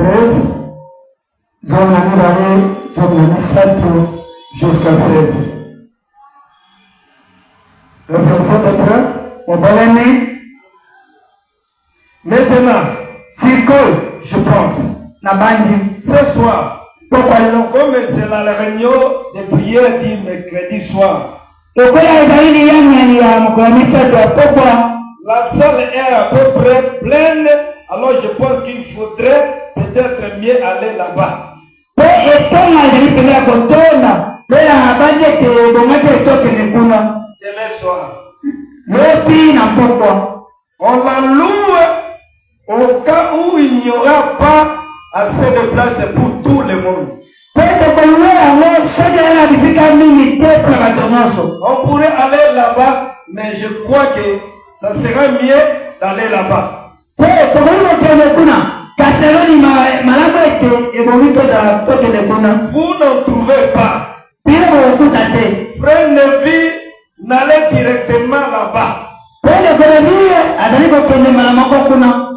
13, zone Murale, zone 17 jusqu'à 16. Les enfants de près, on va l'année. Maintenant, circule, je pense. Ce soir, comme c'est la réunion de prière du mercredi soir, la salle est à peu près pleine, alors je pense qu'il faudrait peut-être mieux aller là-bas. Demain soir. On la loue au cas où il n'y aura pas assez de place pour tout le monde. On pourrait aller là-bas, mais je crois que ça sera mieux d'aller là-bas. Vous n'en trouvez pas. Frère Nevi n'allez directement là-bas.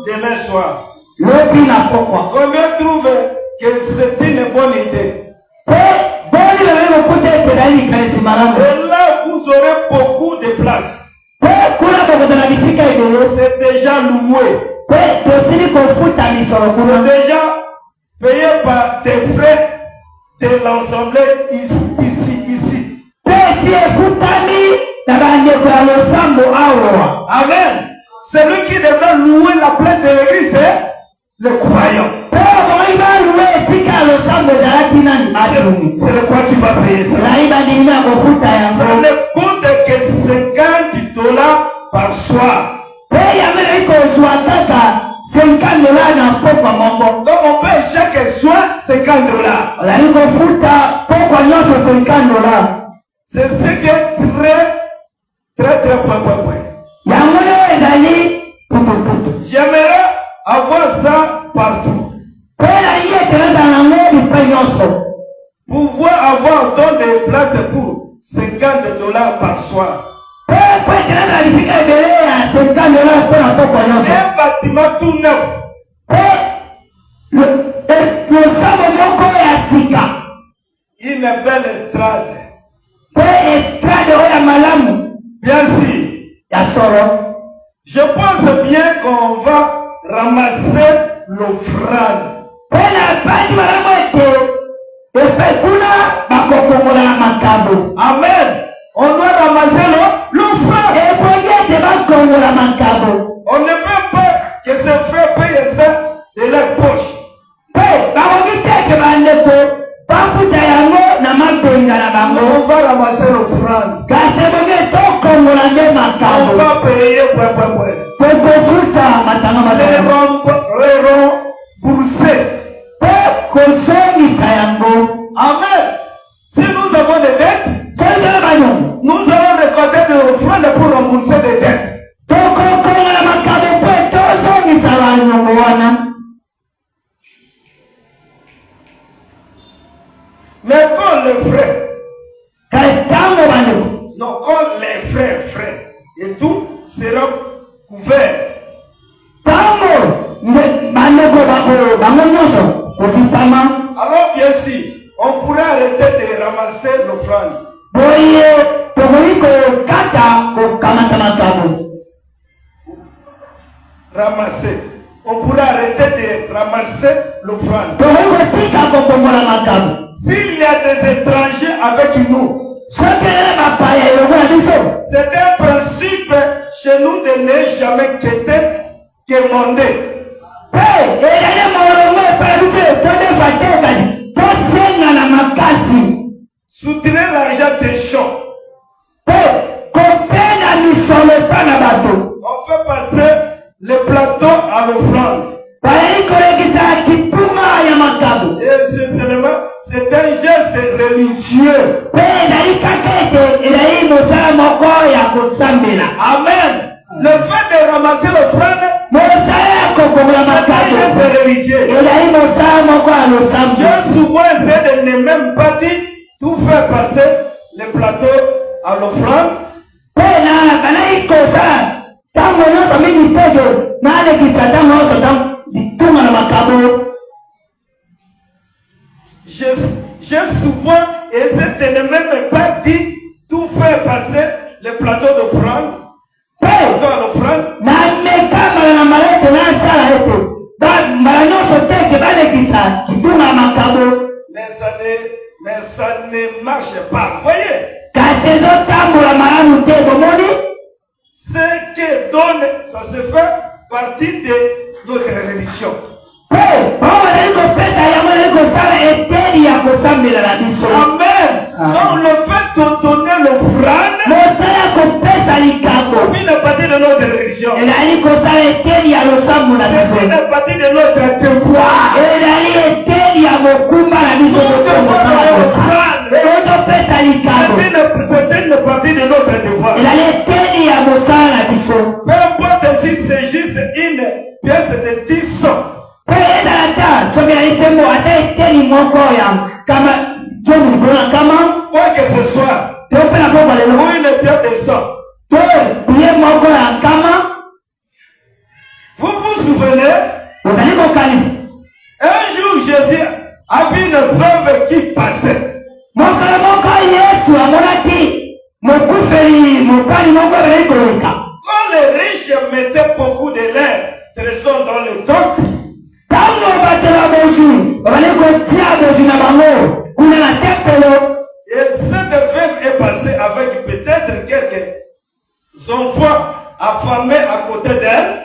Demain soir. Combien trouvent que c'est une bonne idée? Et là, vous aurez beaucoup de place. C'est déjà loué. C'est déjà payé par tes frais de l'ensemble ici. Amen. Celui qui devrait louer la plaine de l'église, c'est le croyant. C'est le croyant qui va payer ça. Ça ne compte que $50 par soir. Donc on paye chaque soir $50. C'est ce qui est très point. J'aimerais avoir ça partout. Pouvoir avoir tant de places pour $50 par soir. Un bâtiment tout neuf. Une belle estrade. Bien sûr. Je pense bien qu'on va ramasser l'offrande. Amen. On doit ramasser l'offrande. On ne peut pas que ces frères payent ça de leur poche. On va ramasser l'offrande. On va payer les remboursés. Amen. Si nous avons des dettes, nous allons récolter de l'offrande pour rembourser des dettes. Mais quand les frères, quand les frères et tout sera couvert. Alors bien sûr, on pourrait arrêter de ramasser l'offrande. Ramasser. On pourrait arrêter de ramasser l'offrande. S'il y a des étrangers avec nous, c'est un principe chez nous de ne jamais quémander. Soutenez l'argent des champs. On fait passer le plateau à l'offrande. Et c'est un geste religieux. Amen. Le fait de ramasser l'offrande, c'est un geste religieux. J'ai souvent essayé de ne même pas dire tout faire passer le plateau à l'offrande. j'ai souvent essayé de ne même pas dire tout faire passer le plateau d'offrande. Mais ça ne marche pas. Voyez? Ce que donne, ça se fait partie de notre religion. Amen. Donc le fait de donner l'offrande, ça fait une partie de notre religion. C'est une partie de notre devoir. C'est une partie de notre devoir. Peu importe si c'est juste une pièce de 10 cents. Quoi que ce soit, ou une pièce de sang. Vous vous souvenez? Un jour, Jésus a vu une veuve qui passait. Quand les riches mettaient beaucoup de lait, trésor dans le temple, et cette femme est passée avec peut-être quelques enfants affamés à côté d'elle.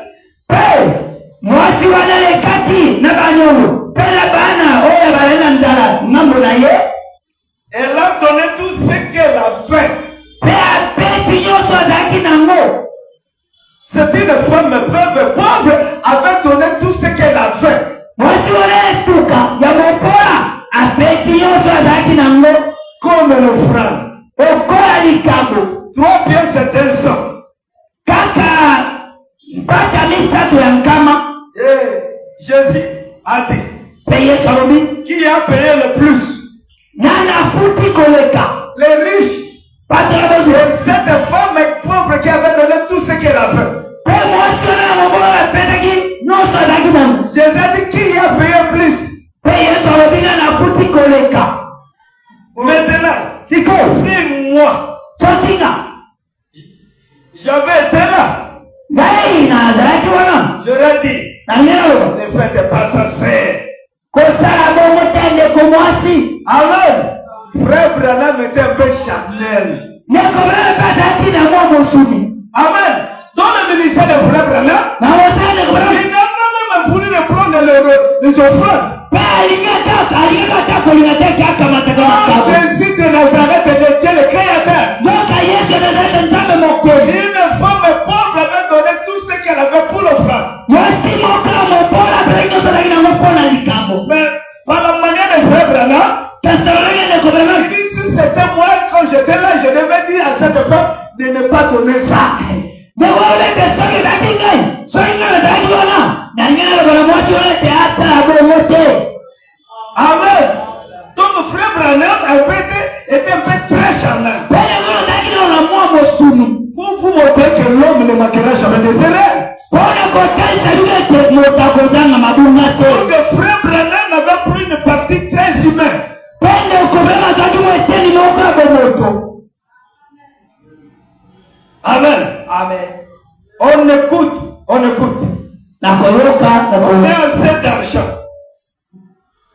Elle a donné tout ce qu'elle avait. C'est une femme veuve pauvre, avait donné tout ce qu'elle avait. Comme l'offrande. 3 pièces de sang. Et Jésus a dit, qui a payé le plus? Les riches. Et cette femme pauvre qui avait donné tout ce qu'elle avait. Jésus a dit, qui a payé plus? Maintenant, si moi, j'avais été là, j'aurais dit, ne faites pas ça, c'est. Amen. Frère Branham était un peu charnel. Amen. Dans le ministère de Frère Branham, il n'a pas même voulu le prendre les offrandes. Jésus de Nazareth était Dieu le Créateur. Une femme pauvre avait donné tout ce qu'elle avait pour l'offrande. Mais par la manière de Frère Branham, il dit si c'était moi quand j'étais là, je devais dire à cette femme de ne pas donner ça. Amen. Donc Frère Branham était un peu très charnel. Pour vous montrer que l'homme ne manquera jamais des erreurs. Donc Frère Branham avait pris une partie très humaine. Amen. Amen. On écoute. On a assez d'argent.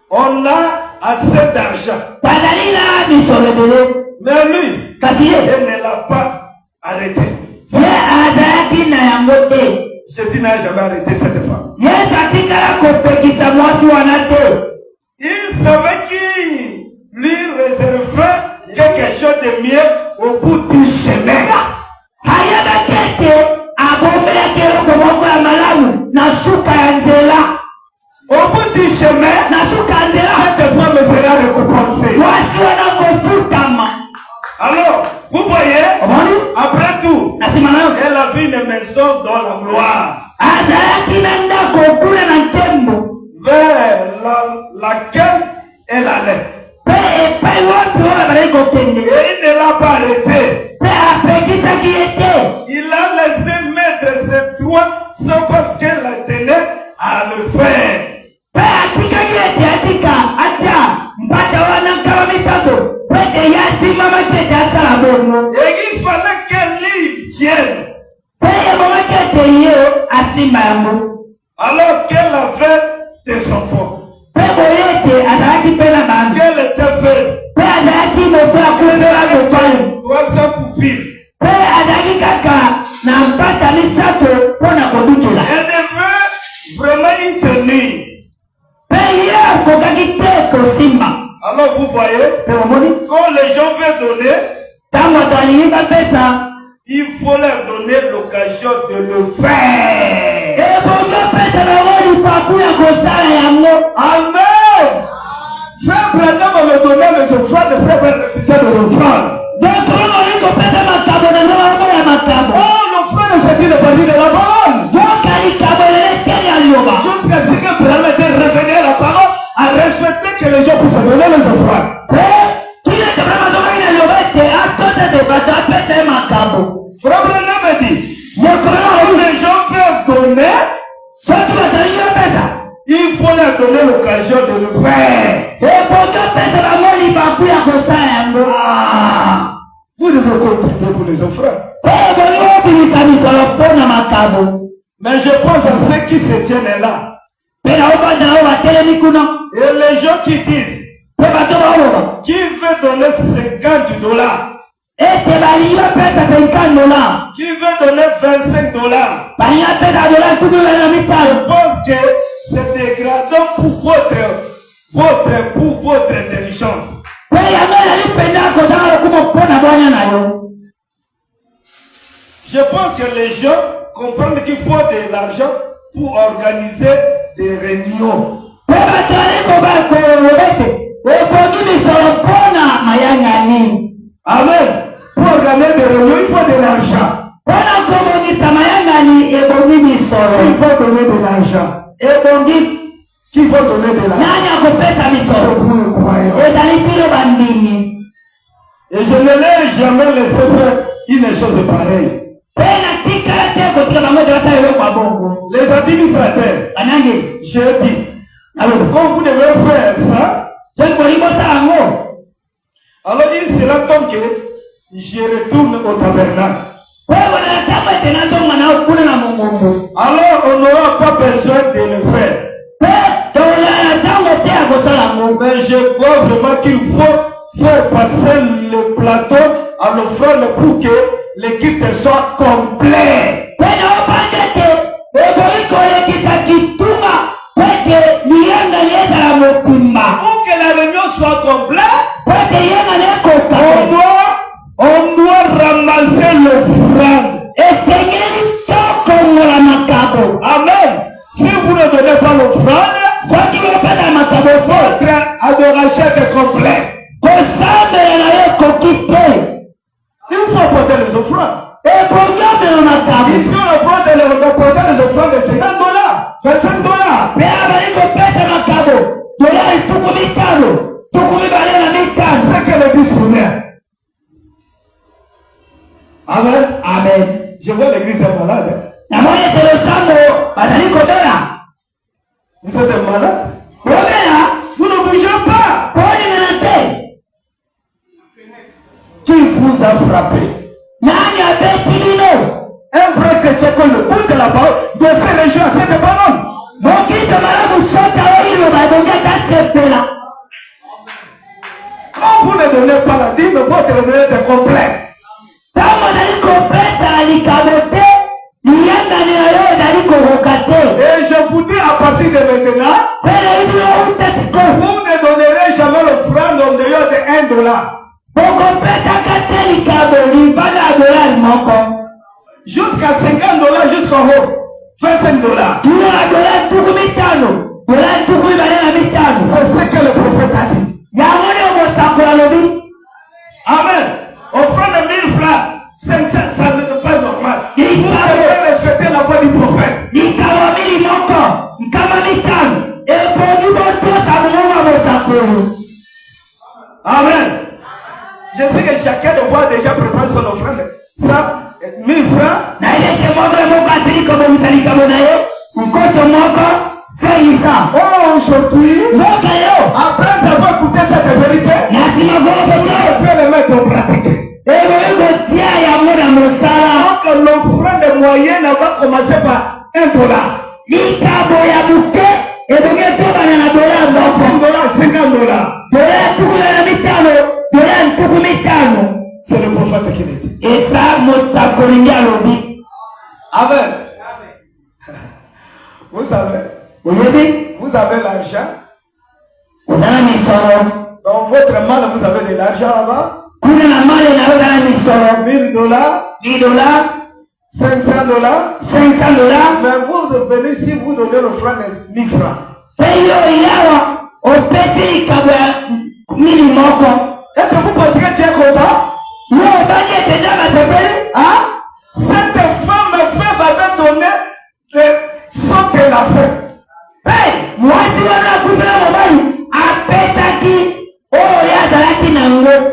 On a assez d'argent. Mais lui, il ne l'a pas arrêté. Jésus n'a jamais arrêté cette femme. Il savait qu'il lui réservait quelque chose de mieux au bout du chemin. Au bout du chemin, cette femme sera récompensée. Alors, vous voyez, après tout, elle a vu une maison dans la gloire, vers laquelle elle allait. Et il ne l'a pas arrêté. Il a laissé mettre ses doigts sans parce qu'elle la tenait à le faire. des enfants. Quel était fait? Toi ça pour vivre. Elle devait vraiment y tenir. Alors vous voyez, quand les gens veulent donner, il faut leur donner l'occasion de le faire. Amen. Frère Branham va me donner les offrandes, le frère va refuser de l'offrande. Oh, l'offrande c'est une partie de la parole. Jusqu'à ce que Branham ait révélé la parole, à respecter que les gens puissent donner les offrandes. Frère Branham dit, quand les gens peuvent donner, il faut leur donner l'occasion de le faire. Vous devez contribuer pour les offrandes. Mais je pense à ceux qui se tiennent là. Et les gens qui disent, qui veut donner $50? Qui veut donner $25? Je pense que c'est dégradant pour votre intelligence. Je pense que les gens comprennent qu'il faut de l'argent pour organiser des réunions. Amen. Pour organiser des réunions, il faut de l'argent. Il faut donner de l'argent. Qui faut donner de l'argent? Vous le croyez. Et je ne l'ai jamais laissé faire une chose pareille. Les administrateurs, je dis, quand vous devez faire ça, alors il sera comme que je retourne au tabernacle. Alors on n'aura pas besoin de le faire. Mais je crois vraiment qu'il faut faire passer le plateau à l'offrande pour que l'équipe soit complète. Pour que la réunion soit complète, on doit ramasser l'offrande. Amen. Si vous ne donnez pas l'offrande, votre adoration est complète. Il faut apporter les offrandes. Ici, on apporte les offrandes de $50, $25. C'est que le disponible. Amen. Amen. Je vois l'église est malade. Vous êtes malade? Vous ne bougez pas. Qui vous a frappé? Un vrai chrétien qu'on le goûte la parole de ces régions à cette parole. Quand vous ne donnez pas la dîme, votre réveil est complet. Et je vous dis à partir de maintenant, vous ne donnerez jamais l'offrande en dehors de $1. Jusqu'à $50 jusqu'en haut. $25. C'est ce que le prophète a dit. Amen. Offrande de 1000 francs. 500, ça n'est pas normal. Vous devez respecter la voix du prophète. Amen. Je sais que chacun de vous a déjà préparé son offrande. Ça, 1000 francs. Oh, aujourd'hui, après avoir écouté cette vérité, je vais le mettre en pratique. Donc l'offrande moyenne va commencer par $1. Amen. Vous savez, vous avez l'argent. Dans votre main, vous avez de l'argent là-bas. $1000, $500, mais vous venez si vous donnez le franc de 1000 francs. Est-ce que vous pensez que Dieu est content? Hein? Cette femme veuve avait donné ce qu'elle a fait.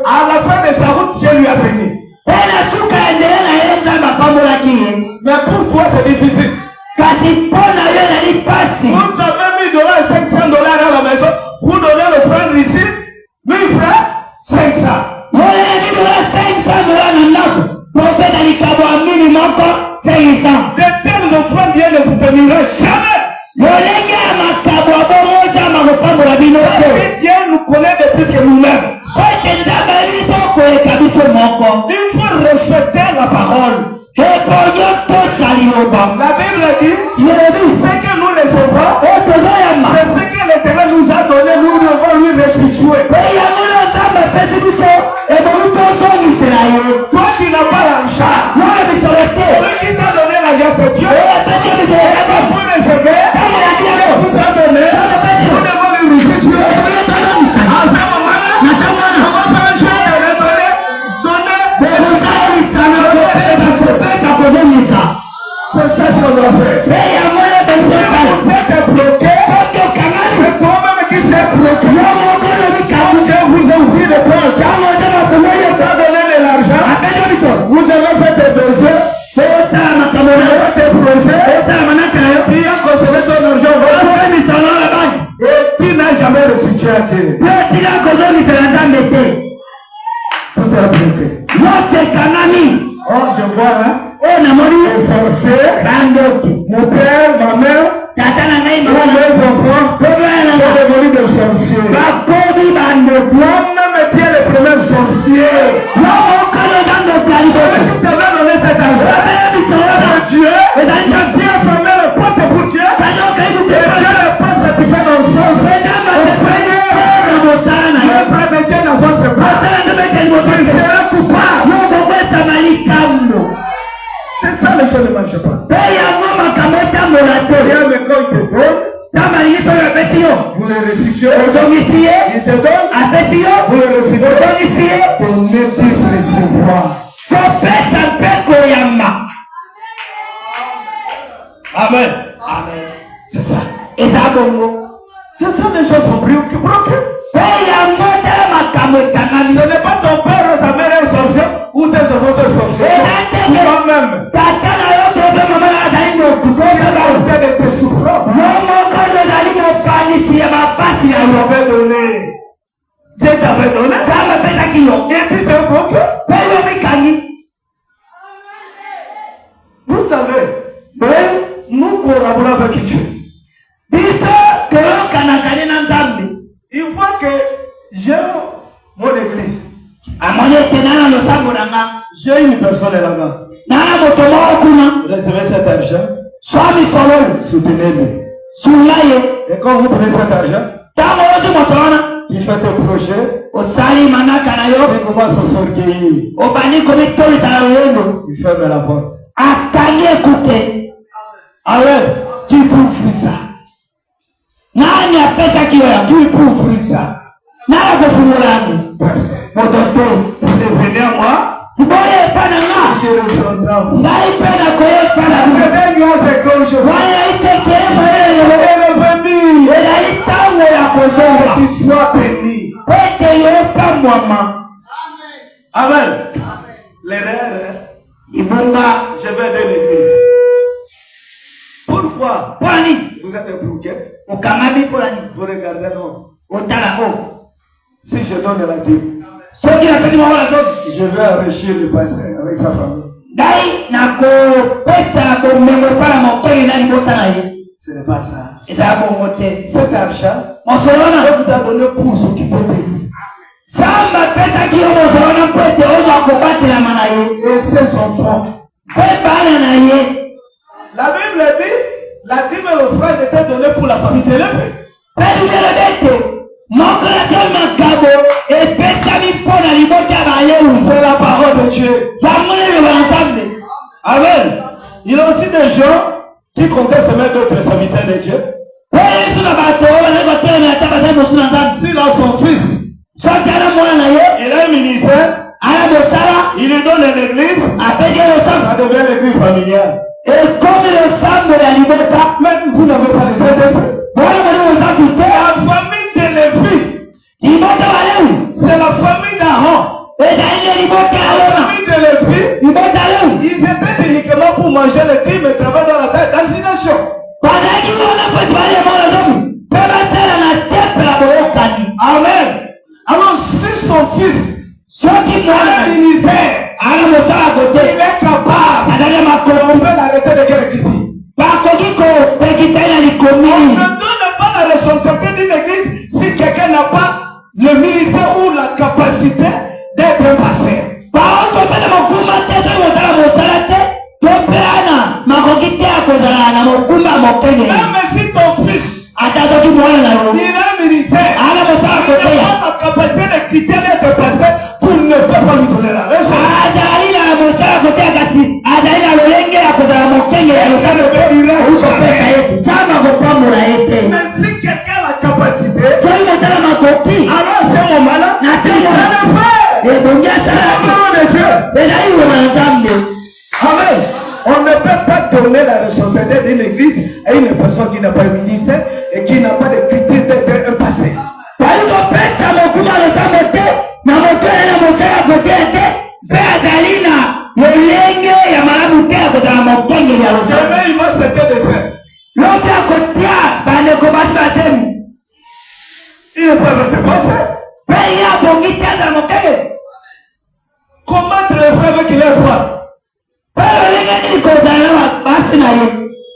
À la fin de sa route, Dieu lui a béni. Mais pour toi, c'est difficile. Vous avez $1000 et $500 à la maison. Vous donnez le franc ici, 1000 francs, 500. De telles offrandes, Dieu ne vous bénira jamais. Parce que Dieu nous connaît de plus que nous-mêmes. Il faut respecter la parole. La Bible dit, ce que nous recevons, c'est ce que l'Éternel nous a donné, nous devons lui restituer. Toi qui n'as pas l'argent, celui qui t'a donné l'argent, c'est Dieu. Vous recevez, il vous a donné, vous devez lui restituer. À ce moment-là, on va faire un jeu de redonner, c'est ça ce qu'on doit faire. Si vous êtes bloqué, c'est toi-même qui s'est bloqué. Quand Dieu vous a ouvert les portes, quand vous a donné de l'argent, vous avez fait des besoins, vous avez fait des projets, tu as consommé ton argent, et tu n'as jamais restitué à Dieu. Tout est bloqué. Oh, je vois, hein? Les sorciers, mon père, ma mère, mes enfants sont devenus des sorciers. Toi-même, tu es le premier sorcier. Celui qui t'avait donné cet argent, c'est Dieu. Dieu a fermé la porte pour Dieu. Et Dieu n'est pas satisfait dans le sens. Dieu n'avance pas. Tu seras coupable. C'est ça les choses ne marchent pas. Rien, mais quand il te donne, vous le restituez. Il te donne, vous le restituez. Donnez plus recevoir. Amen. C'est ça. C'est ça les choses sont bloquées. Ce n'est pas ton père ou sa mère est sorcier ou tes enfants sont sorciers. Ou toi-même. De tes souffrances. Dieu t'avait donné. Et tu te bloques. Vous savez, nous collaborons avec Dieu. Il faut que j'ai mon église. J'ai une personne là-bas. Recevez cet argent. Soutenez-le. Et quand vous prenez cet argent, il fait un projet. Il commence à s'orgueillir. Il ferme la porte. Amen. Qui peut ouvrir ça? Qui peut ouvrir ça? Vous venez à moi. Je le prendrai. Que tu sois béni. Amen. L'erreur, je vais de l'église. Pourquoi vous êtes bloqué? Vous regardez non. Si je donne la Bible, je vais enrichir le pasteur avec sa famille. Ce n'est pas ça. Cet argent, on vous a donné pour s'occuper de lui. Et c'est son fond. La Bible dit, la dîme et l'offrande était donnée pour la famille de Lévi. C'est la parole de Dieu. Amen. Il y a aussi des gens qui contestent même d'autres serviteurs de Dieu. S'il a son fils, il a un ministère, il lui donne l'église, ça devient l'église familiale. Et comme les femmes de la liberté, même vous n'avez pas les Saint-Esprit. La famille de Lévi, c'est la famille d'Aaron. La famille de Lévi, ils étaient uniquement pour manger le dîme et travailler dans la terre d'assignation. Amen. Alors si son fils a un ministère, il est capable de l'arrêter de quelle critique. On ne donne pas la responsabilité d'une église si quelqu'un n'a pas le ministère ou la capacité d'être un pasteur. Même si ton fils il a un ministère, il n'a pas la capacité de quitter d'être pasteur, vous ne pouvez pas lui donner la responsabilité. Mais si quelqu'un a la capacité, alors c'est mon malin, il va le faire. C'est le nom de Dieu. Amen. On ne peut pas donner la responsabilité d'une église à une personne qui n'a pas de ministère et qui n'a pas de critères d'être un pasteur. Jamais il va citer des saints. Il ne peut pas être pasteur. Comment te le faire avec qu'il est froid?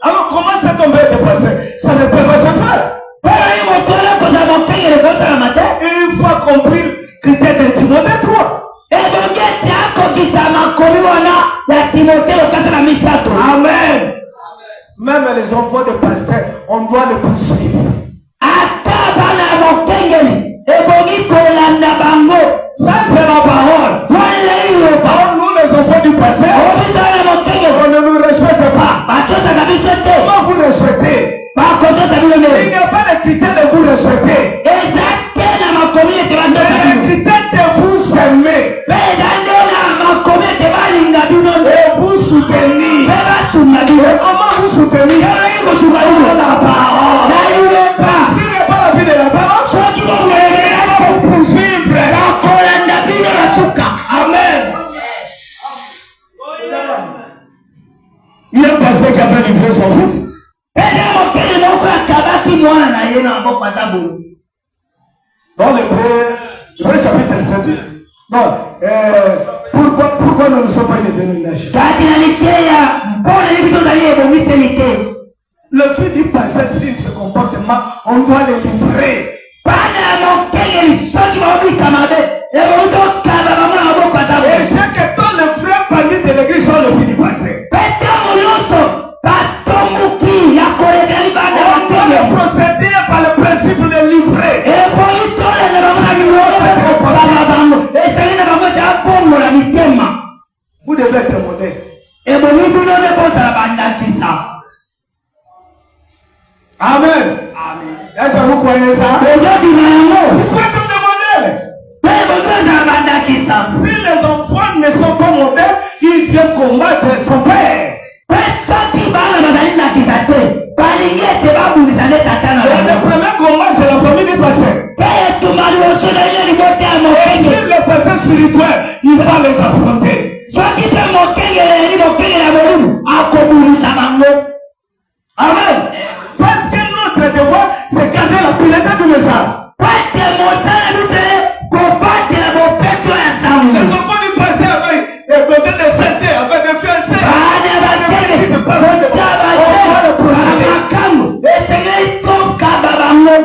Alors comment ça tombe être pasteur? Ça ne peut pas se faire. Et une fois compris le critère de Timothée 3. Amen. Même les enfants de pasteurs, on doit les poursuivre. Ça c'est la parole. Nous les enfants du pasteur, on ne nous respecte pas. Comment vous respectez? Il n'y a pas de critère de vous respecter. Mais le critère de vous aimer et vous soutenir. Et comment vous soutenir? La parole. S'il n'y a pas la vie de la parole, vous poursuivre. Amen. Il y a un pasteur qui a fait livrer son fils. Dans l'Hébreu chapitre 7. Non, pourquoi nous ne sommes pas une dénomination? Le fils du pasteur, s'il se comporte mal, on doit le livrer. Et c'est que tous les frères familles de l'église sont le fils du pasteur. On doit le procéder par le principe de livrer. Vous devez être modèle. Amen. Est-ce que vous croyez ça? Vous faites le modèle. Si les enfants ne sont pas modèles, ils viennent combattre son père. Le premier combat, c'est la famille du pasteur. Et si le pasteur spirituel, il va les affronter. Amen. Parce que notre devoir, c'est garder la pureté du message. Les enfants du pasteur avaient des côtés de santé, avaient des fiancés.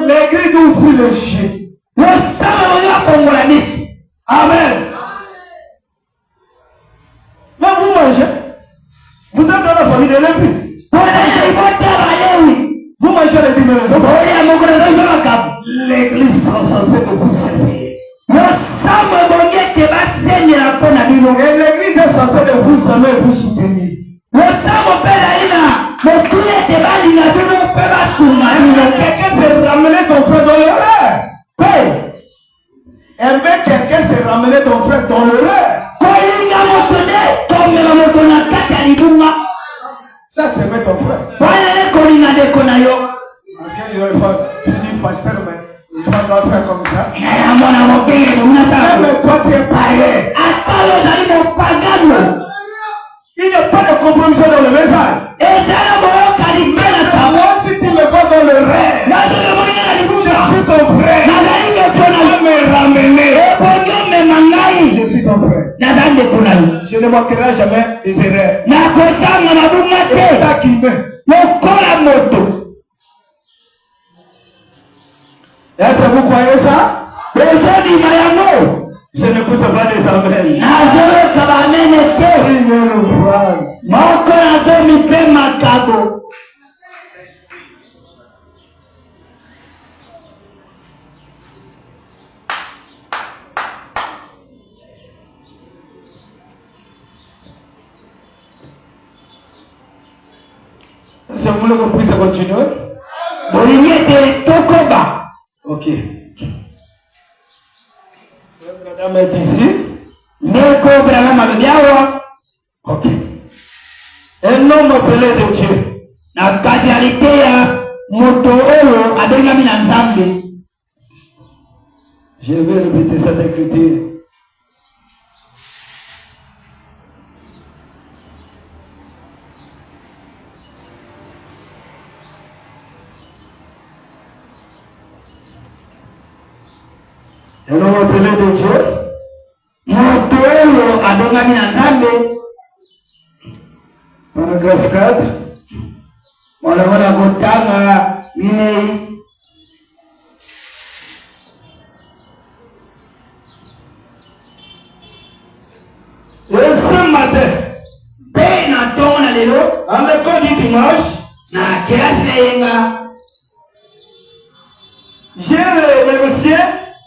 L'église ouvre le chien. Amen. Là, vous mangez. Vous êtes dans la famille de Lévi. Vous l'église sera censée de vous servir. Et l'église est censée de vous aimer et vous soutenir. Quelqu'un s'est ramené ton frère dans l'erreur. Quelqu'un s'est ramené ton frère dans l'erreur. Ça c'est mettre ton frère. Parce qu'il aurait pas fini pasteur, mais il va pas faire comme ça. Mais toi tu es païen. Il n'y a pas de compromission dans le message. Moi si tu me vois dans le rêve, je suis ton frère. Tu vas me ramener. Je suis ton frère. Je ne manquerai jamais des erreurs. Et ta qui meurt. Est-ce que vous croyez ça? Je n'écoute pas des amens. Est-ce que vous voulez qu'on puisse continuer? Ok. Madame est ici. Ok. Un homme appelé de Dieu. Je vais répéter cette écriture. Un homme appelé de Dieu. Paragraphe 4. Et ce matin, à l'école du dimanche, j'ai remercié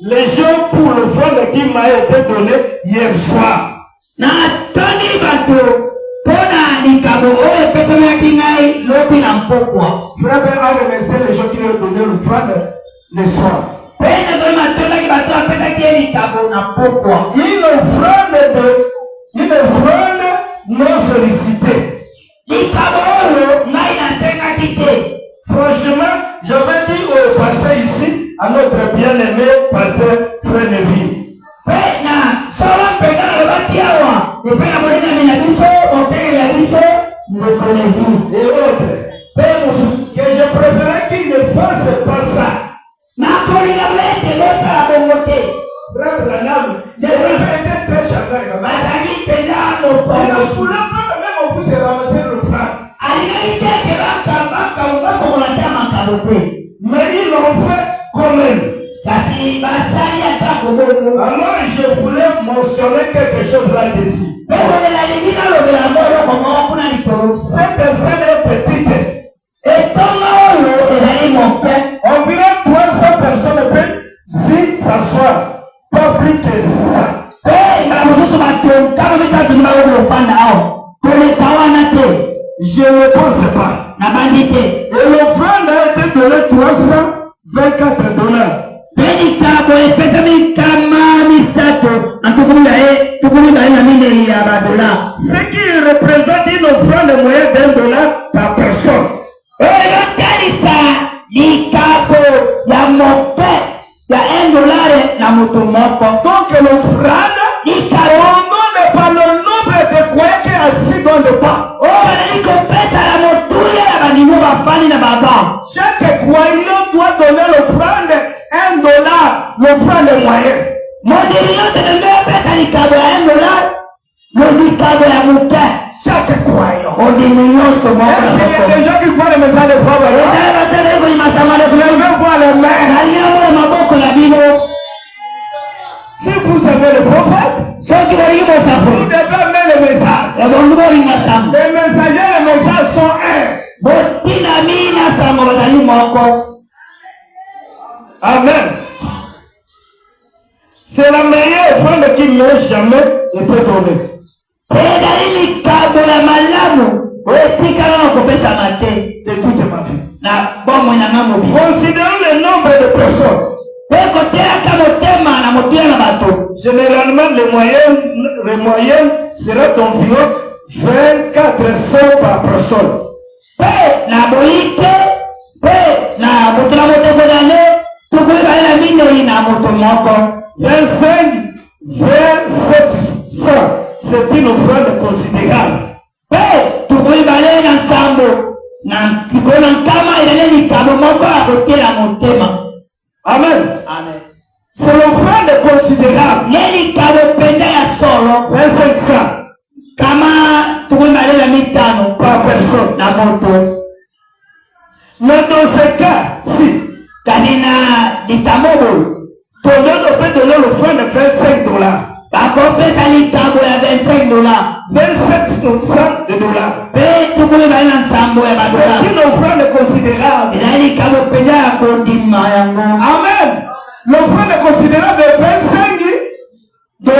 les gens pour le fond qui m'a été donné hier soir. Je voudrais remercier les gens qui m'ont donné le fond le soir. Une offrande non sollicitée. Franchement, j'avais dit au pasteur ici, à notre bien-aimé pasteur Frénéville. Et autres. Que je préférais qu'il ne fasse pas ça. Frère Branham, il avait été très chagrin. Il ne voulait pas même on puisse ramasser le frère. Mais ils l'ont fait quand même. Alors je voulais mentionner quelque chose là-dessus. Cette scène est petite. Environ 300 personnes peuvent s'y s'asseoir. Pas plus que ça. Je ne pense pas. Et l'offrande a été donnée $324. Ce qui représente une offrande moyenne $1 par personne. Donc l'offrande, on n'est pas le nombre de croyants qui est assis dans le banc. Chaque croyant doit donner l'offrande $1, l'offrande moyenne. Chaque croyant. Est-ce qu'il y a des gens qui voient le message de Frère Branham? Je veux voir les mains. Si vous aimez le prophète, vous devez aimer le message. Les messagers, les messages sont un. Amen. C'est la meilleure offrande qui m'ait jamais été donnée. De toute ma vie. Considérons le nombre de personnes. Généralement, les moyennes seraient d'environ 2400 par personne. 2700, c'est une offrande considérable. Amen. Amen. C'est l'offrande considérable. 2500 par personne. Mais dans ce cas-ci, on peut donner l'offrande de $25. 2700 de dollars. C'est une offrande considérable. Amen. L'offrande considérable de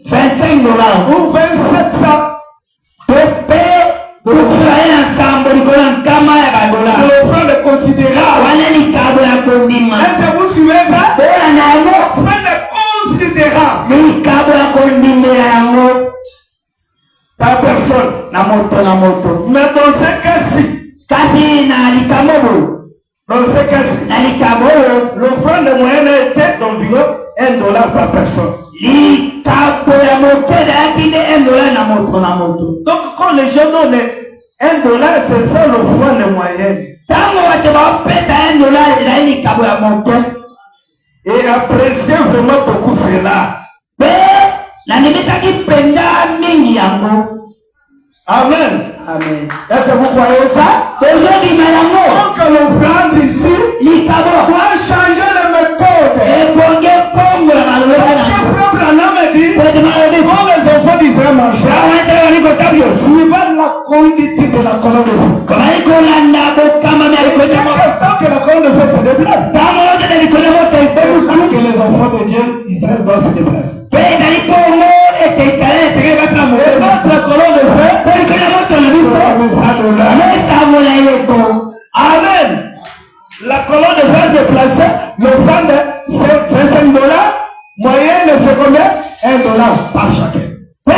$25. Ou 2700. C'est l'offrande considérable. Est-ce que vous suivez ça? L'offrande considérable. Par personne. Mais dans ce cas-ci, l'offrande moyenne était d'environ $1 par personne. Donc quand les gens donnent $1, c'est ça l'offrande moyenne. Et appréciez vraiment beaucoup cela. Amen. Amen. Est-ce que vous croyez ça? Donc l'offrande ici doit changer la méthode. Parce que Frère Branham dit, quand les enfants du vrai marché, suivant la conduite de la colonne de feu. Tant que la colonne de feu se déplace, tant que les enfants de Dieu, Israël doivent se déplacer. Et notre colonne de feu, Amen. La colonne de feu déplacée, l'offrande c'est $25. Moyenne c'est combien? $1 par chacun. Et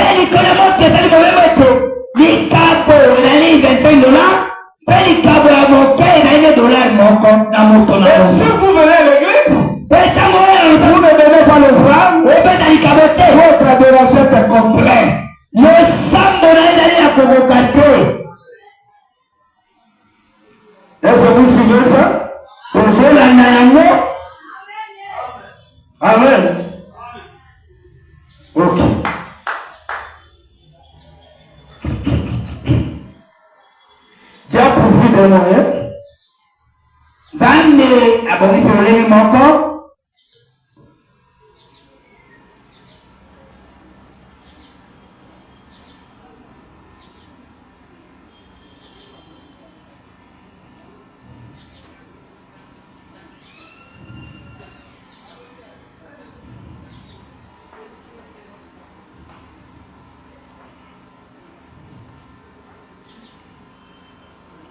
si vous venez à l'église, vous ne donnez pas l'offrande, votre adoration est complète. Est-ce que vous suivez ça? Amen. Ok. Dieu a pourvu des moyens.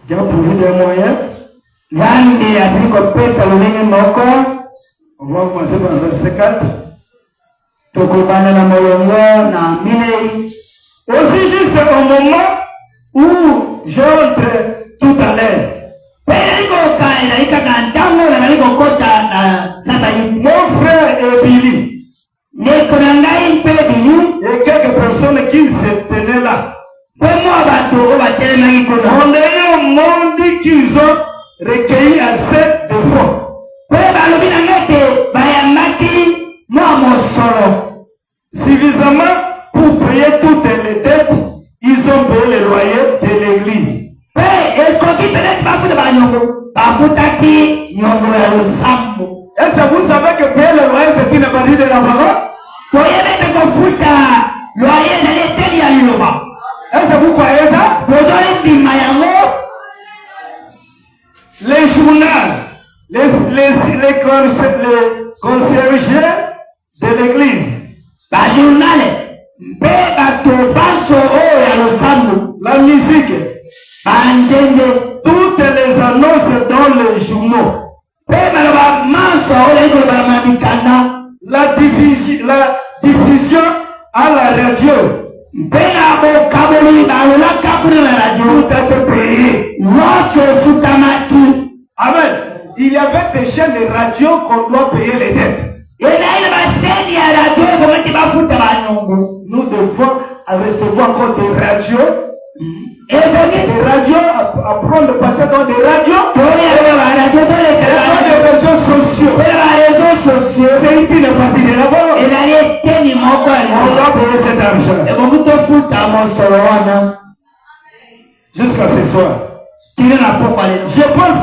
Dieu a pourvu des moyens. On va commencer par le verset 4. Aussi juste au moment où j'entre tout à l'heure, mon frère Billy et quelques personnes qui se tenaient là, on a eu un monde qu'ils ont recueilli assez de fonds. Suffisamment pour payer toutes les dettes, ils ont payé le loyer de l'église. Est-ce que vous savez que payer le loyer c'est une partie de la parole? Est-ce que vous croyez ça? Les journaux les concierges de l'église. La musique. Toutes les annonces dans les journaux. La diffusion à la radio. Tout a été payé. Amen. Il y avait des chaînes de radio qu'on doit payer les dettes. Nous devons recevoir encore des radios. Et des radios, apprendre de passer dans des radios. Et dans des réseaux sociaux. C'est utile de partir de là-bas. On doit payer cet argent. Jusqu'à ce soir. Je pense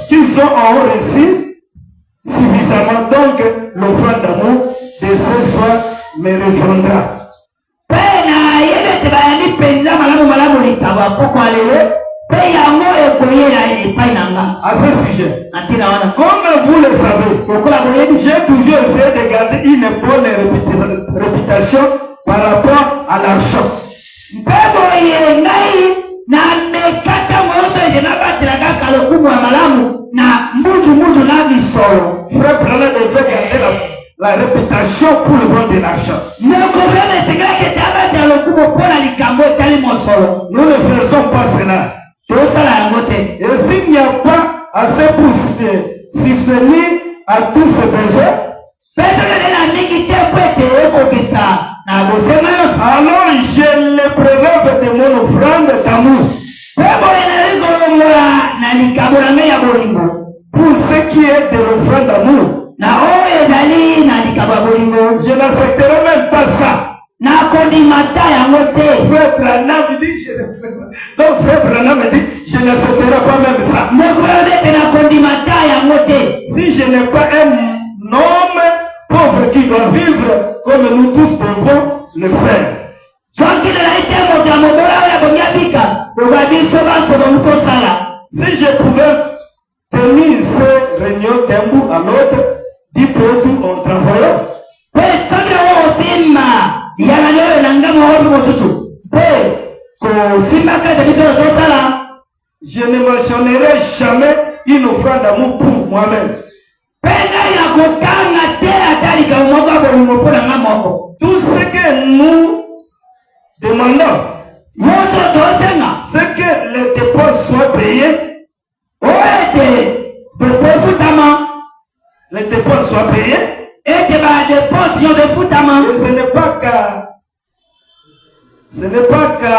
qu'ils ont reçu suffisamment. Donc, l'offrande d'amour de ce soir me répondra. À ce sujet, comme vous le savez, j'ai toujours essayé de garder une bonne réputation par rapport à l'argent. Frère Branham devait garder la réputation pour le bon de l'argent. Nous ne faisons pas cela. Et s'il n'y a pas assez pour subvenir à tous ces besoins, alors je les prélève de mon offrande d'amour. Pour ce qui est de l'offrande d'amour, je n'accepterai même pas ça. Frère Branham dit, donc Frère Branham me dit, je n'accepterai pas même ça. Si je n'ai pas un homme pauvre qui doit vivre comme nous tous devons le faire. Si je pouvais tenir ces réunions d'un bout à l'autre, 10 peu tout en travaillant. Je ne mentionnerai jamais une offrande d'amour pour moi-même. Tout ce que nous demandons, c'est que les dépenses soient payées. Les dépenses soient payées. Et ce n'est pas qu'à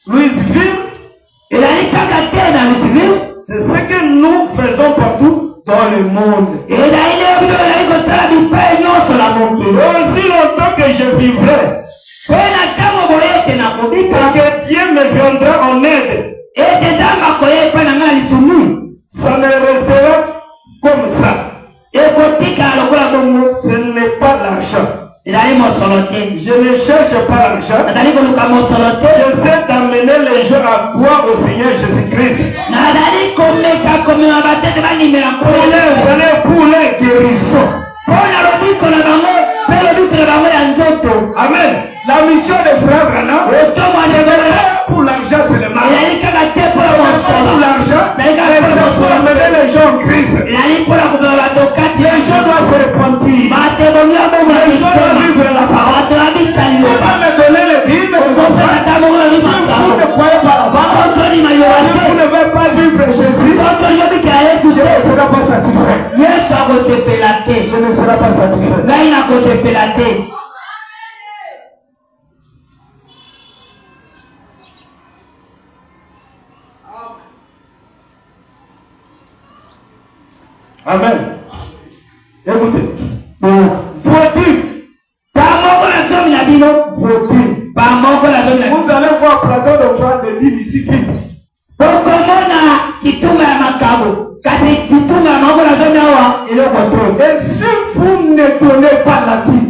Louisville. C'est ce que nous faisons partout dans le monde. Et aussi longtemps que je vivrai, que Dieu me viendra en aide, ça ne restera comme ça. Ce n'est pas l'argent. Je ne cherche pas l'argent. J'essaie d'amener les gens à croire au Seigneur Jésus-Christ. Pour les guérissons. Amen. La mission de Frère Branham, pour l'argent, c'est le mal. Pour l'argent, c'est pour amener les gens en Christ. Les gens doivent se repentir. Les gens doivent vivre la parole. Ne pas me donner les dîmes. Si vous ne croyez pas la parole, si vous ne voulez pas vivre Jésus, je ne serai pas satisfait. Je ne serai pas satisfait. Amen. Écoutez. Faut-il? Vous allez voir Platon de France de dire ici vite. Et si vous ne donnez pas la vie,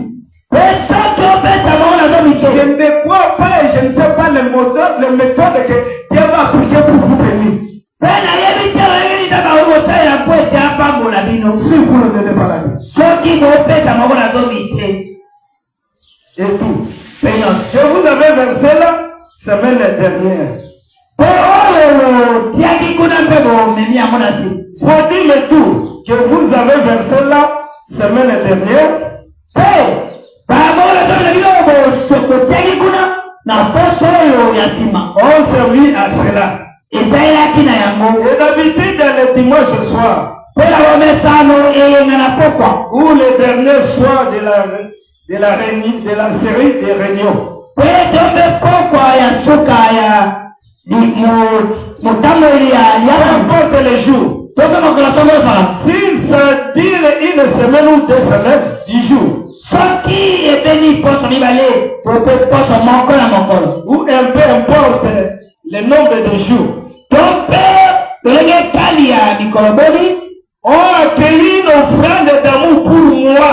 je ne crois pas et je ne sais pas les méthodes que Dieu va appliquer pour vous bénir. Si vous ne donnez pas la vie. Et tout. Que vous avez versé la semaine dernière. Faut dire le tout que vous avez versé la semaine dernière. On servit à cela. Et d'habitude, le dimanche soir, ou le dernier soir de la série des réunions, peu importe les jours, si ça dure une semaine ou 2 semaines, 10 jours, ou peu importe le nombre de jours, ont accueilli une offrande d'amour pour moi.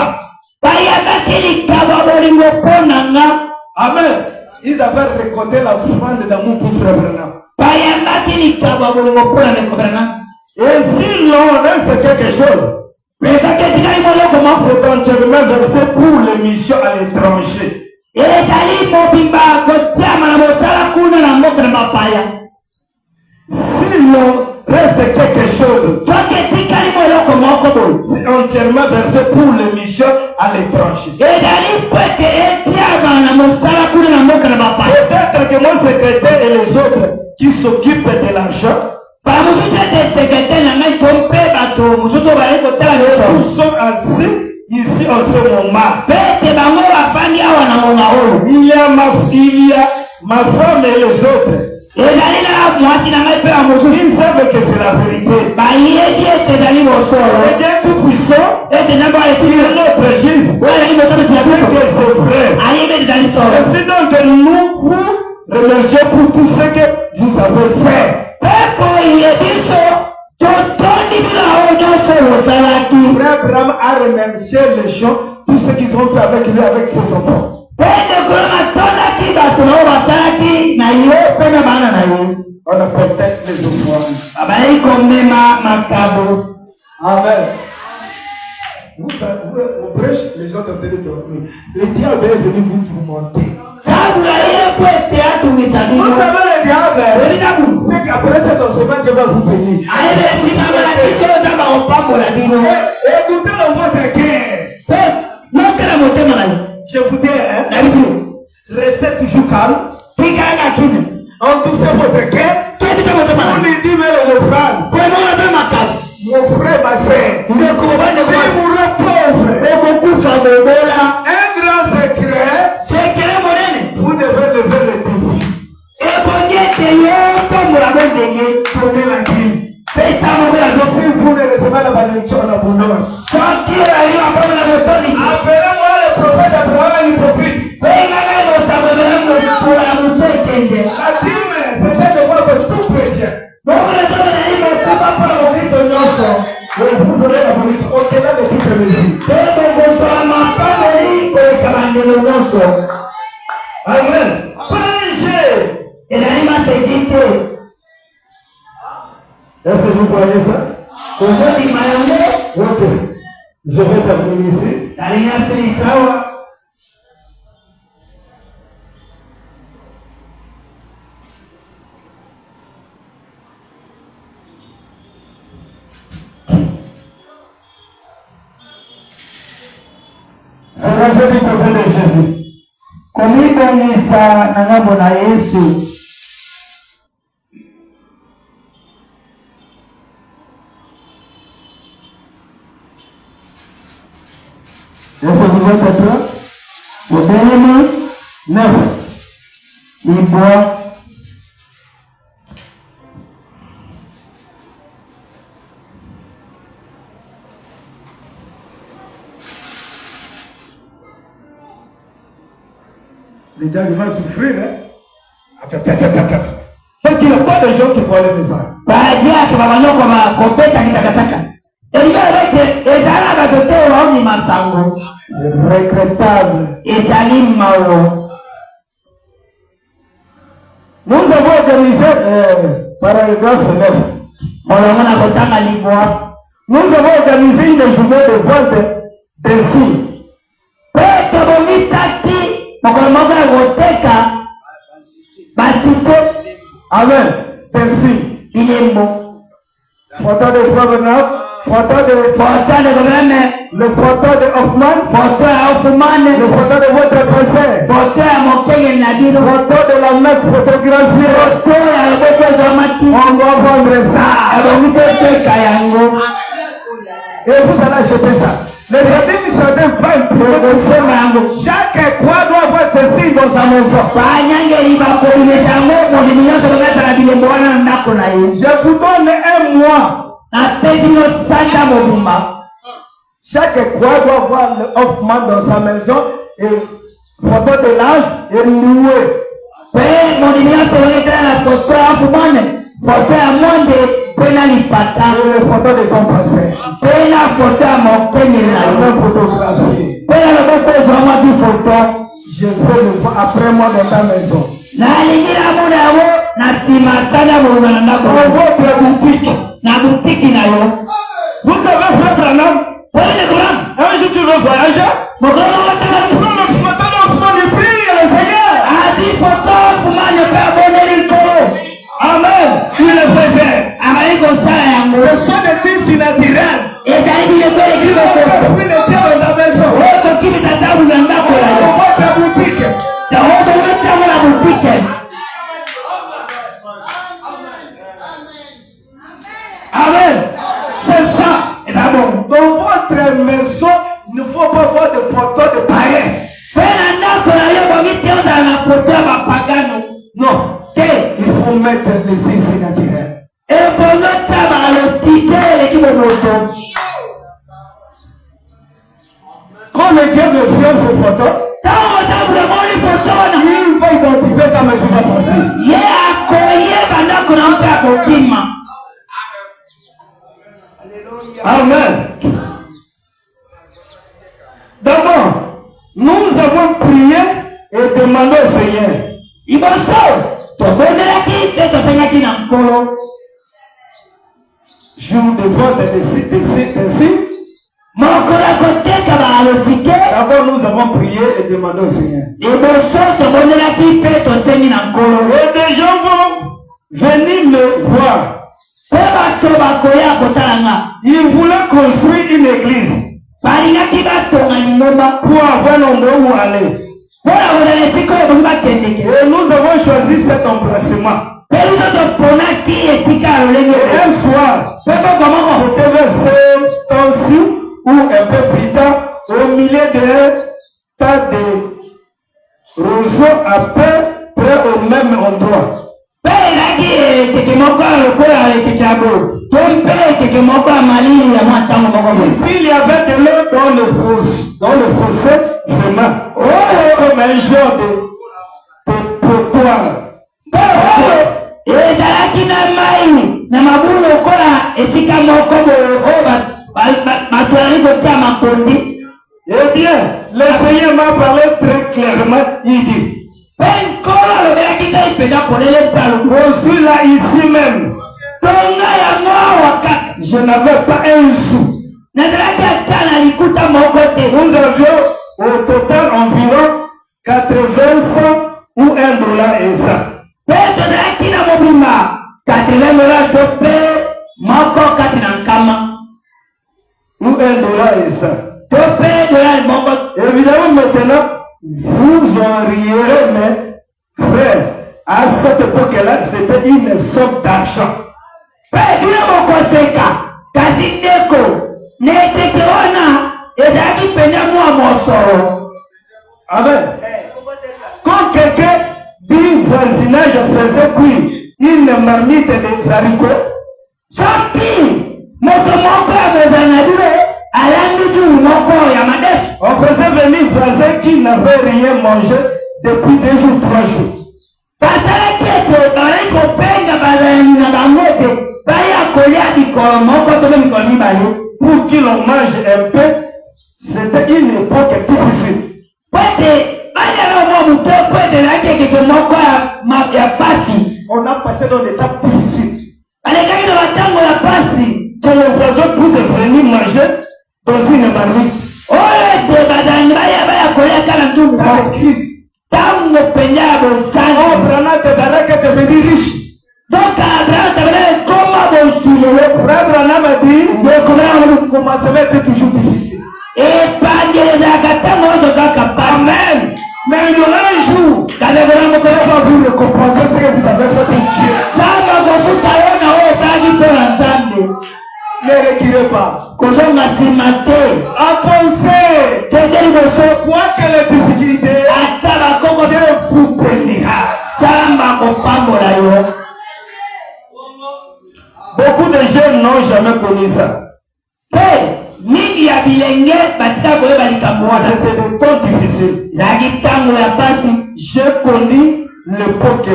Amen. Ils avaient récolté l'offrande d'amour pour Frère Branham. Et s'il en reste quelque chose, c'est entièrement versé pour les missions à l'étranger. S'il reste quelque chose, c'est entièrement versé pour les missions à l'étranger. Peut-être que mon secrétaire et les autres qui s'occupent de l'argent, nous sommes assis ici en ce moment. Il y a ma femme et les autres. Ils savent que c'est la vérité. Le Dieu tout-puissant, il est notre juge. C'est que c'est vrai. Et c'est donc que nous vous remercions pour tout ce que vous avez fait. Frère Branham a remercié les gens, tout ce qu'ils ont fait avec lui, avec ses enfants. On a peut-être les offrandes. Amen. Vous au prêche, les gens ont tenu dormir. Le diable est venu vous tourmenter. Vous savez le diable, c'est qu'après cette enseignement, Dieu va vous bénir. Écoutez dans votre cœur. Je vous dis, restez toujours calme. Endoucez votre cœur. On lui dit, mais les offrandes. Mon frère, ma soeur, vous mourrez pauvre. Un grand secret, vous devez lever le défi. Prenez la grille. Si vous ne recevez la malédiction en abondance, appelez-moi le prophète Abraham et le prophète. La dîme, c'est de voir que tout chrétien. Vous aurez la malédiction au-delà de toutes les mesures. Amen. Est-ce que vous voyez ça? Ok. Je vais terminer ici. C'est la vie du prophète de Jésus. Est-ce que vous êtes prêts? Au dernier 9. Il boit. Les gens vont souffrir, hein? Parce qu'il n'y a pas de gens qui vont aller descendre. C'est regrettable. Nous avons organisé paragraphe 9. Nous avons organisé une journée de vente d'insi. Amen. D'insi. Il est bon. Photo de Flavenab. Photo de gouvernement. Le photo de Hoffman. Photo de Hoffman. Le photo de votre président. Photo de mon père Nabilo. Photo de la mec photographiée. Photo de on va vendre ça. Et vous allez acheter ça. Les administrateurs vont imprimer. Chaque croix doit avoir ce signe dans sa maison. Je vous donne un mois. Chaque croix doit avoir le Hoffman dans sa maison et photo de l'âge et loué. Photo à monde penalipata le photo de ton pasteur. Pena photo à mon photographie. Pena le photo vraiment du photo. Je veux le voir après moi dans ta maison. Na lingira muda wo na sima sana mo na ndako. Votre boutique. Na boutique na yo. Vous savez frère Branham? Oui le grand. Un jour tu veux voyager? Mon grand va te faire le matin de prier le Seigneur. A dit photo pour moi ne pas abonner le coro. Amen. Il le faisait. Ce sont des signes surnaturels. Et d'ailleurs, il est écrit dans ta maison. Votre boutique. La boutique. Amen. C'est ça. Dans votre maison, il ne faut pas voir de photos de païens. Non. Il faut mettre des signes surnaturels. Quand le diable vient ces photos, il va identifier ta maison à partir. Amen. D'abord, nous avons prié et demandé au Seigneur. Jour de vote ainsi. D'abord, nous avons prié et demandé au Seigneur. Et des gens vont venir me voir. Ils voulaient construire une église pour avoir l'endroit où aller. Et nous avons choisi cet emplacement. Un soir, c'était vers ce temps-ci ou un peu plus tard, au milieu d'un tas de roseaux à peu près au même endroit. S'il y avait de l'eau dans le fossé, vraiment, comme un genre de potoir. Eh bien, le Seigneur m'a parlé très clairement. Il dit construis là ici même. Je n'avais pas un sou. Nous avions au total environ 80 ou $1 et ça. Ou $1 et ça. Évidemment, maintenant, vous en rirez, mais frère, à cette époque-là, c'était une somme d'argent. Amen. Quand quelqu'un du voisinage faisait cuire une marmite des haricots, on faisait venir voisins qui n'avaient rien mangé depuis 2 ou 3 jours. Pour qu'ils en mangent un peu, c'était une époque difficile. On a passé dans l'étape difficile. que le voisin puisse venir manger dans une marmite. Dans les crises. Branham te donnera que tu deviens riche. Donc, Frère Branham a dit, le commencement était toujours difficile. Amen. Mais il y aura un jour, il va vous récompenser ce que vous avez fait pour Dieu. Ne reculez pas. Avancez. Quoi que les difficultés, Dieu vous bénira. Beaucoup de jeunes n'ont jamais connu ça. C'était des temps difficiles. J'ai connu l'époque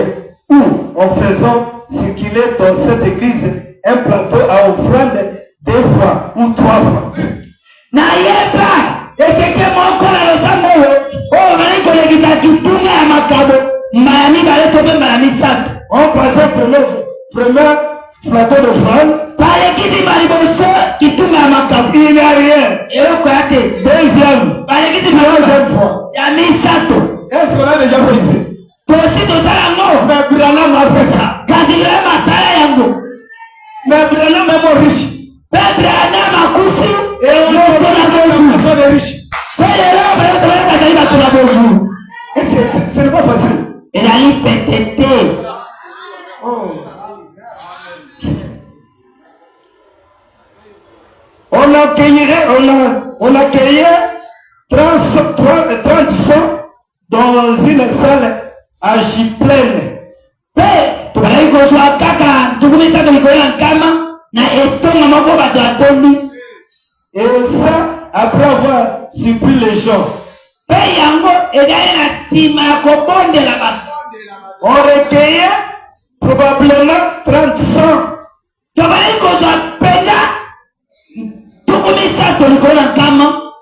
où, en faisant ce qu'il est dans cette église, un plateau à offrande 2 fois ou 3 fois. On passait premier plateau d'offrande. Il n'y a rien. Deuxième fois. Est-ce qu'on a déjà fait ici? Mais Branham a fait ça. Mais Branham est mort riche. Et on a des riches. Ce n'est pas facile. On accueillait 30 gens dans une salle à Gipleine. Et ça, après avoir surpris les gens. On recueillait probablement 30 gens.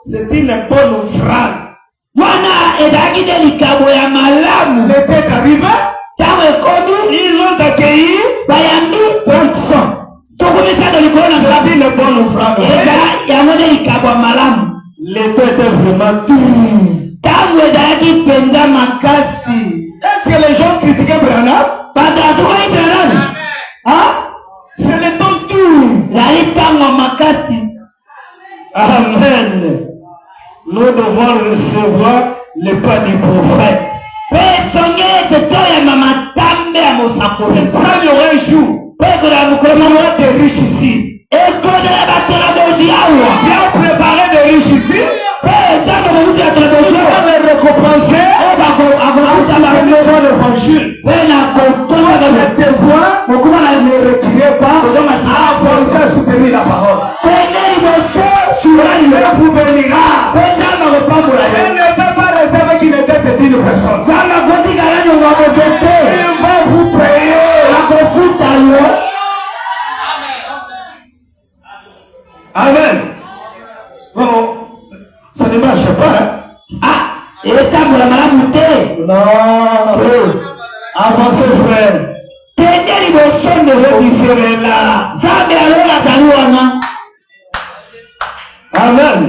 C'est une bonne offrande. L'été arrivé, ils ont accueilli 30 gens. C'est une bonne offrande. L'été était vraiment dur. Est-ce que les gens critiquaient Branham? Hein? C'est le temps dur. Amen. Nous devons recevoir le pas du prophète. C'est ça le vrai jour. Comment des riches ici? Dieu a préparé des riches ici. On va les récompenser. L'évangile. Tes voix, ne retirez pas. Avancez à soutenir la parole. Dieu vous bénira. Il ne peut pas rester avec une tête d'une personne. Il va vous payer. Amen. Bon, ça ne marche pas. Non. Avancez, frère. Amen.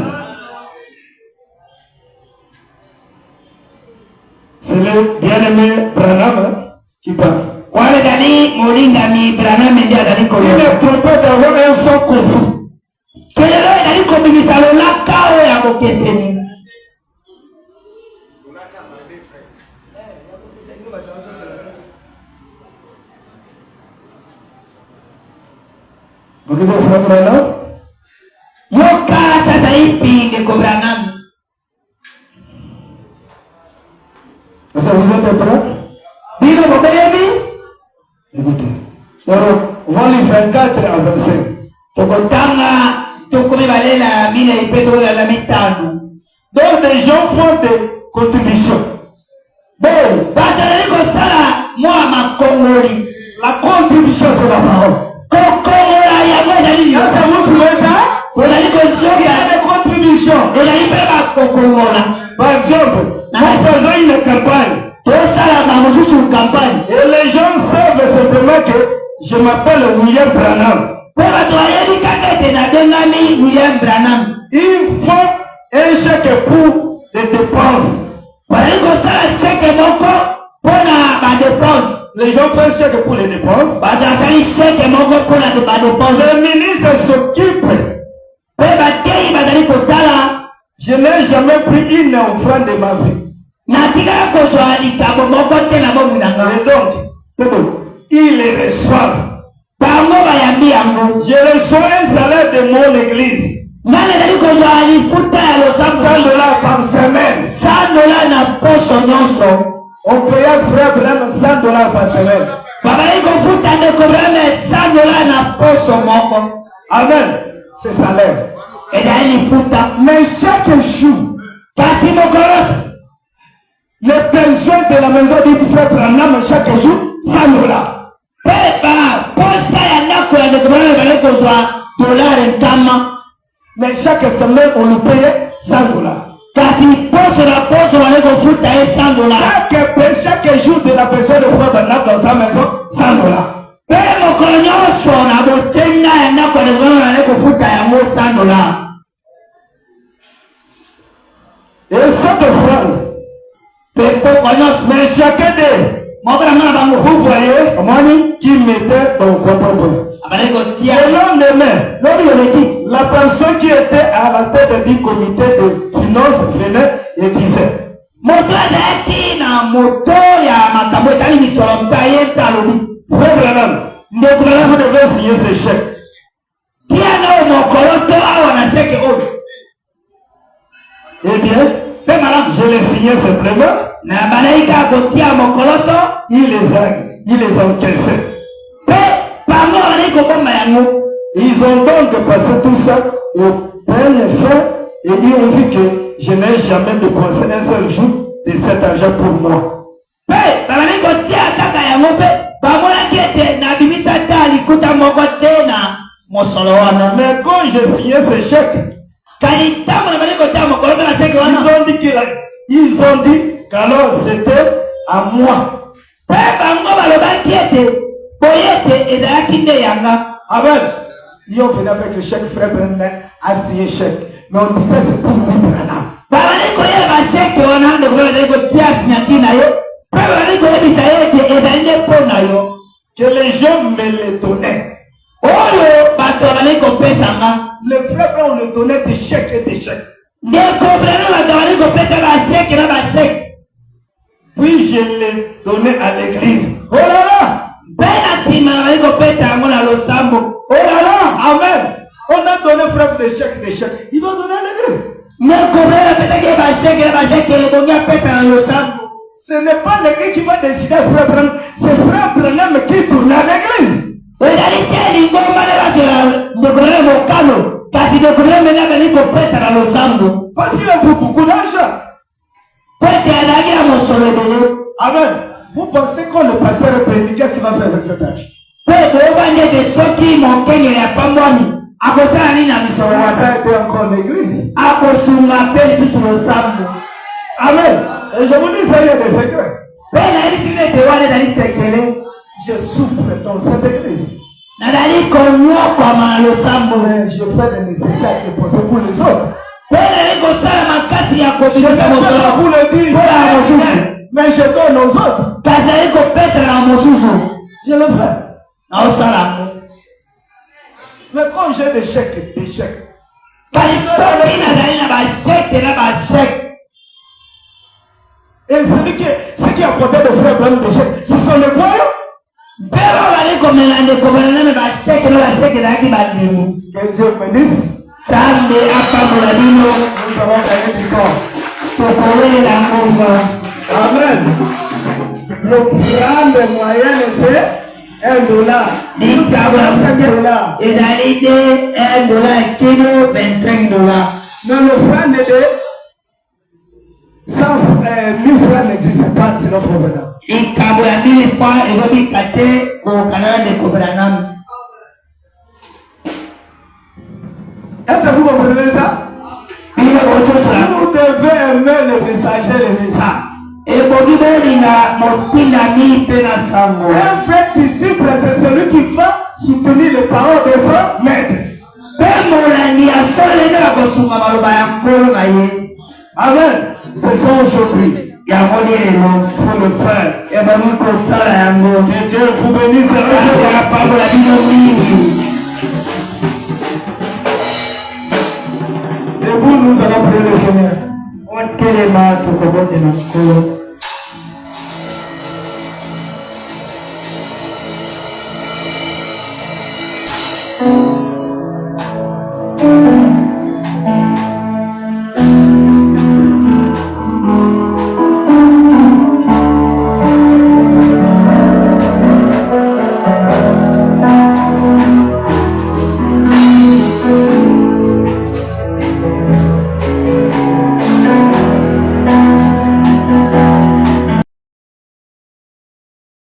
C'est le bien-aimé Branham qui parle. Il est trompé d'avoir un son confus. Vous voulez faire Branham? Est-ce que vous êtes prêts? Écoutez. Alors, on va les 24 à 25. Donc, des gens font des contributions. La contribution, c'est la parole. Est-ce que vous suivez ça? Il y a des contributions. Par exemple, nous faisons une campagne. Et les gens savent simplement que je m'appelle William Branham. Il faut un chèque pour des dépenses. Les gens font un chèque pour les dépenses. Le ministre s'occupe. Je n'ai jamais pris une offrande de ma vie. Et donc, ils les reçoivent. Je reçois un salaire de mon église. $100 par semaine. On payait frère Branham $100 par semaine. Amen. C'est salaire. Mais chaque jour, les besoins de la maison du frère Branham chaque jour, $100. Mais chaque semaine, on nous payait $100. Chaque jour de la personne de frère Branham dans sa maison, $100. Et cette offrande, mais chacun d'eux, vous voyez, qui mettait dans le compte. Le lendemain, la personne qui était à la tête du comité de finances venait et disait, frère Branham, vous devez signer ce chèque. Eh bien, je l'ai signé simplement. Il les encaissait. Ils ont donc passé tout ça au peigne fin et ils ont vu que je n'ai jamais dépensé un seul jour de cet argent pour moi. Mais quand j'ai signé ce chèque, ils ont dit qu'alors c'était à moi. Amen. Ils ont venu avec le chèque, frère Branham a signé le chèque. Mais on disait c'est pour lui Branham. Que les gens me les donnaient. Le frère Branham, on le donnait des chèques et des chèques. Puis je les donnais à l'église. Oh là là! Oh là là! Amen! On a donné frère des chèques, des chèques. Il va donner à l'église. Ce n'est pas l'église qui va décider frère Branham, c'est frère Branham qui tourne à l'église. Parce qu'il a beaucoup d'argent. Amen. Vous pensez quand le pasteur prédit, qu'est-ce qu'il va faire avec cet argent? On n'a pas été encore en église. Amen. Et je vous dis, ça y est des secrets. Je souffre dans cette église. Je fais le nécessaire pour les autres. Je ne peux pas vous le dire, mais je donne aux autres. Je le fais. Mais quand j'ai des chèques, et ce qui a porté de frère Branham des chèques, ce sont les voyous. Que Dieu bénisse. Nous avons gagné du corps. Amen. Le prix de moyenne c'est $1. Nous avons $5. Et la idée $1 kilo, $25. Mais le franc de 100 000 francs n'existe pas sur notre provenance. Et quand vous avez 1000 francs, et vous avez gâté au canal de Kobranam. Est-ce que vous comprenez ça? Vous devez aimer le messager, le message. Et vous devez un vrai disciple, c'est celui qui va soutenir les paroles de son maître. Amen. C'est ça aujourd'hui. Il faut le faire. Que Dieu vous bénisse. Debout, nous allons prier le Seigneur.